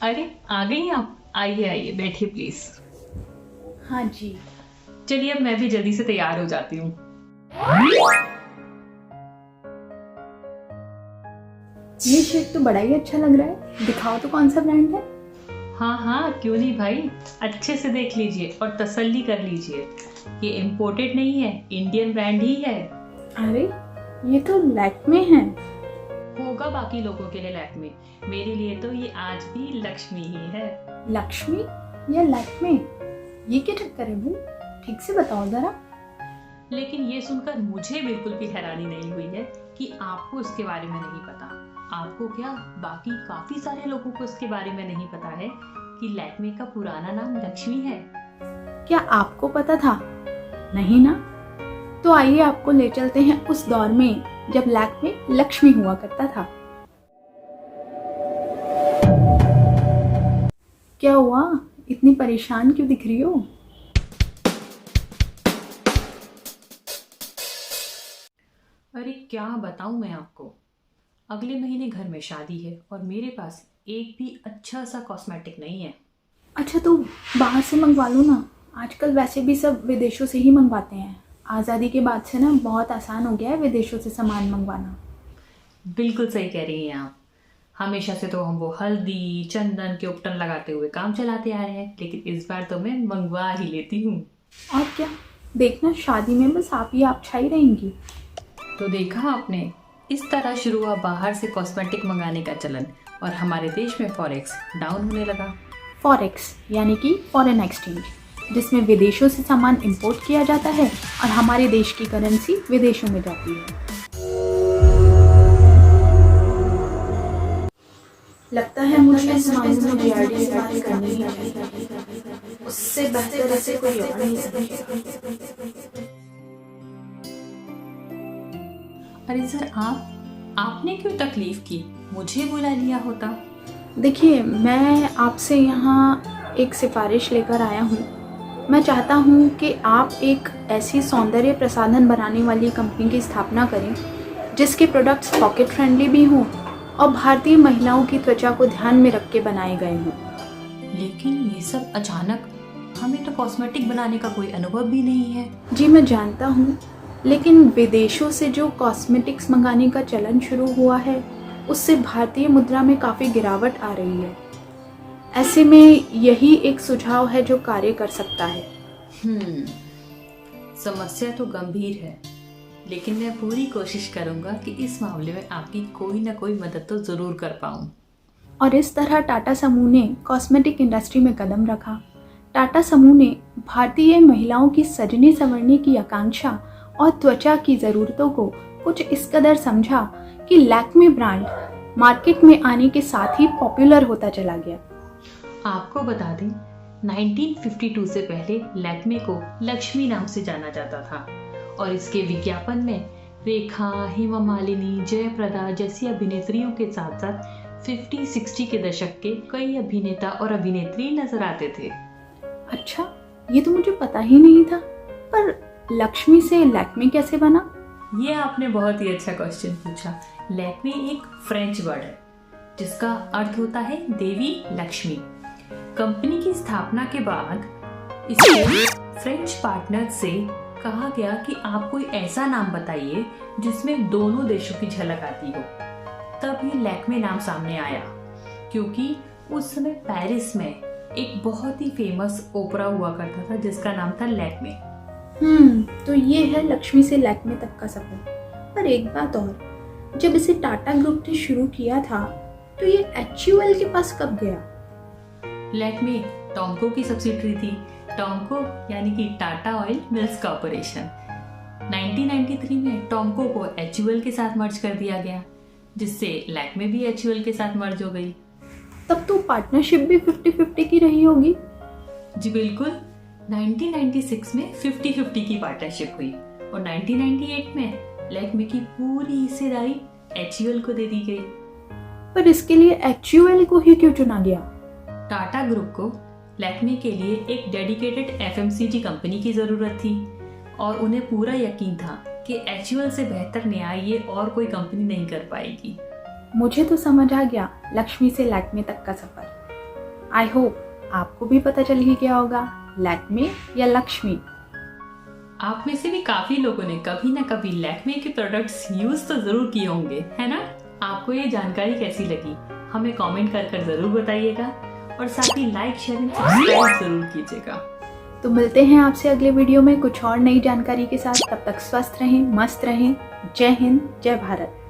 अरे आ गई आप। आइए आइए बैठिए प्लीज। हाँ जी। चलिए अब मैं भी जल्दी से तैयार हो जाती हूँ। ये शर्ट तो बड़ा ही अच्छा लग रहा है, दिखाओ तो कौन सा ब्रांड है। हाँ हाँ क्यों नहीं भाई, अच्छे से देख लीजिए और तसल्ली कर लीजिए। ये इम्पोर्टेड नहीं है, इंडियन ब्रांड ही है। अरे ये तो लैक्मे है। होगा बाकी लोगों के लिए लैक्मे, मेरे लिए तो ये आज भी लक्ष्मी ही है। लक्ष्मी या लैक्मे, ये क्या चक्कर है भाई, ठीक से बताओ जरा। लेकिन ये सुनकर मुझे बिल्कुल भी हैरानी नहीं हुई है कि आपको इसके बारे में नहीं पता। आपको क्या, बाकी काफी सारे लोगों को इसके बारे में नहीं पता है कि लैक्मे का पुराना नाम लक्ष्मी है। क्या आपको पता था? नहीं ना। तो आइए आपको ले चलते हैं उस दौर में जब लैक्मे लक्ष्मी हुआ करता था। क्या हुआ, इतनी परेशान क्यों दिख रही हो? अरे क्या बताऊं मैं आपको, अगले महीने घर में शादी है और मेरे पास एक भी अच्छा सा कॉस्मेटिक नहीं है। अच्छा तो बाहर से मंगवा लो ना, आजकल वैसे भी सब विदेशों से ही मंगवाते हैं। आज़ादी के बाद से ना बहुत आसान हो गया है विदेशों से सामान मंगवाना। बिल्कुल सही कह रही हैं आप। हमेशा से तो हम वो हल्दी चंदन के उपटन लगाते हुए काम चलाते आ रहे हैं, लेकिन इस बार तो मैं मंगवा ही लेती हूँ। और क्या, देखना शादी में बस आप ही आप छाई रहेंगी। तो देखा आपने, इस तरह शुरू हुआ बाहर से कॉस्मेटिक मंगाने का चलन और हमारे देश में फॉरेक्स डाउन होने लगा। फॉरेक्स यानी कि फॉरेन एक्सचेंज, जिसमें विदेशों से सामान इंपोर्ट किया जाता है और हमारे देश की करेंसी विदेशों में जाती है। लगता है मुझे इस मामले में जीआरडी से बात करनी ही चाहिए, उससे बेहतर ऐसे कोई और नहीं समझेगा। अरे सर आपने क्यों तकलीफ की, मुझे बुला लिया होता। देखिए, मैं आपसे यहाँ एक सिफारिश लेकर आया हूँ। मैं चाहता हूँ कि आप एक ऐसी सौंदर्य प्रसाधन बनाने वाली कंपनी की स्थापना करें जिसके प्रोडक्ट्स पॉकेट फ्रेंडली भी हों और भारतीय महिलाओं की त्वचा को ध्यान में रख के बनाए गए हों। लेकिन ये सब अचानक, हमें तो कॉस्मेटिक बनाने का कोई अनुभव भी नहीं है। जी मैं जानता हूँ, लेकिन विदेशों से जो कॉस्मेटिक्स मंगाने का चलन शुरू हुआ है उससे भारतीय मुद्रा में काफ़ी गिरावट आ रही है। ऐसे में यही एक सुझाव है जो कार्य कर सकता है। समस्या तो गंभीर है, लेकिन मैं पूरी कोशिश करूंगा कि इस मामले में आपकी कोई ना कोई मदद तो जरूर कर पाऊं। और इस तरह टाटा समूह ने कॉस्मेटिक इंडस्ट्री में कदम रखा। टाटा समूह ने भारतीय महिलाओं की सजने संवरने की आकांक्षा और त्वचा की ज़रूरतों को कुछ इस कदर समझा कि लैक्मे ब्रांड मार्केट में आने के साथ ही पॉपुलर होता चला गया। आपको बता दें, 1952 से पहले लैक्मे को लक्ष्मी नाम से जाना जाता था और इसके विज्ञापन में रेखा, हेमा मालिनी, जयप्रदा जैसी अभिनेत्रियों के साथ साथ 50-60 के दशक के कई अभिनेता और अभिनेत्री नजर आते थे। अच्छा, ये तो मुझे पता ही नहीं था। पर लक्ष्मी से लैक्मे कैसे बना? ये आपने बहुत ही अच्छा क्वेश्चन पूछा। लैक्मे एक फ्रेंच वर्ड है जिसका अर्थ होता है देवी लक्ष्मी। कंपनी की स्थापना के बाद इसके फ्रेंच पार्टनर से कहा गया कि आप कोई ऐसा नाम बताइए जिसमें दोनों देशों की झलक आती हो। तब ये लैक्मे नाम सामने आया, क्योंकि उस समय पेरिस में एक बहुत ही फेमस ओपेरा हुआ करता था जिसका नाम था लैक्मे। तो ये है लक्ष्मी से लैक्मे तक का सफर। पर एक बात और, जब इसे टाटा ग्रुप ने शुरू किया था तो ये HUL के पास कब गया? लैक्मे टोंको की सब्सिडरी थी। टोंको यानी कि टाटा ऑयल मिल्स कॉर्पोरेशन। 1993 में टोंको को HUL के साथ मर्ज कर दिया गया, जिससे लैक्मे भी HUL के साथ मर्ज हो गई। तब तो पार्टनरशिप भी 50-50 की रही होगी। जी बिल्कुल, 1996 में 50-50 की पार्टनरशिप हुई और 1998 में लैक्मे की पूरी हिस्सेदारी HUL को दे दी गई। पर इसके लिए HUL को ही क्यों चुना गया? टाटा ग्रुप को लैक्मे के लिए एक डेडिकेटेड FMCG कंपनी की जरूरत थी और उन्हें पूरा यकीन था कि HUL से बेहतर न्याय ये और कोई कंपनी नहीं कर पाएगी। मुझे तो समझ आ गया लक्ष्मी से लैक्मे तक का सफर। आई होप आपको भी पता चल ही गया होगा, लैक्मे या लक्ष्मी। आप में से भी काफी लोगों ने कभी ना कभी लैक्मे के प्रोडक्ट्स यूज तो जरूर किए होंगे, है ना? आपको ये जानकारी कैसी लगी हमें कमेंट कर जरूर बताइएगा और साथ ही लाइक शेयर एंड सब्सक्राइब जरूर कीजिएगा। तो मिलते हैं आपसे अगले वीडियो में कुछ और नई जानकारी के साथ। तब तक स्वस्थ रहें, मस्त रहें। जय हिंद, जय भारत।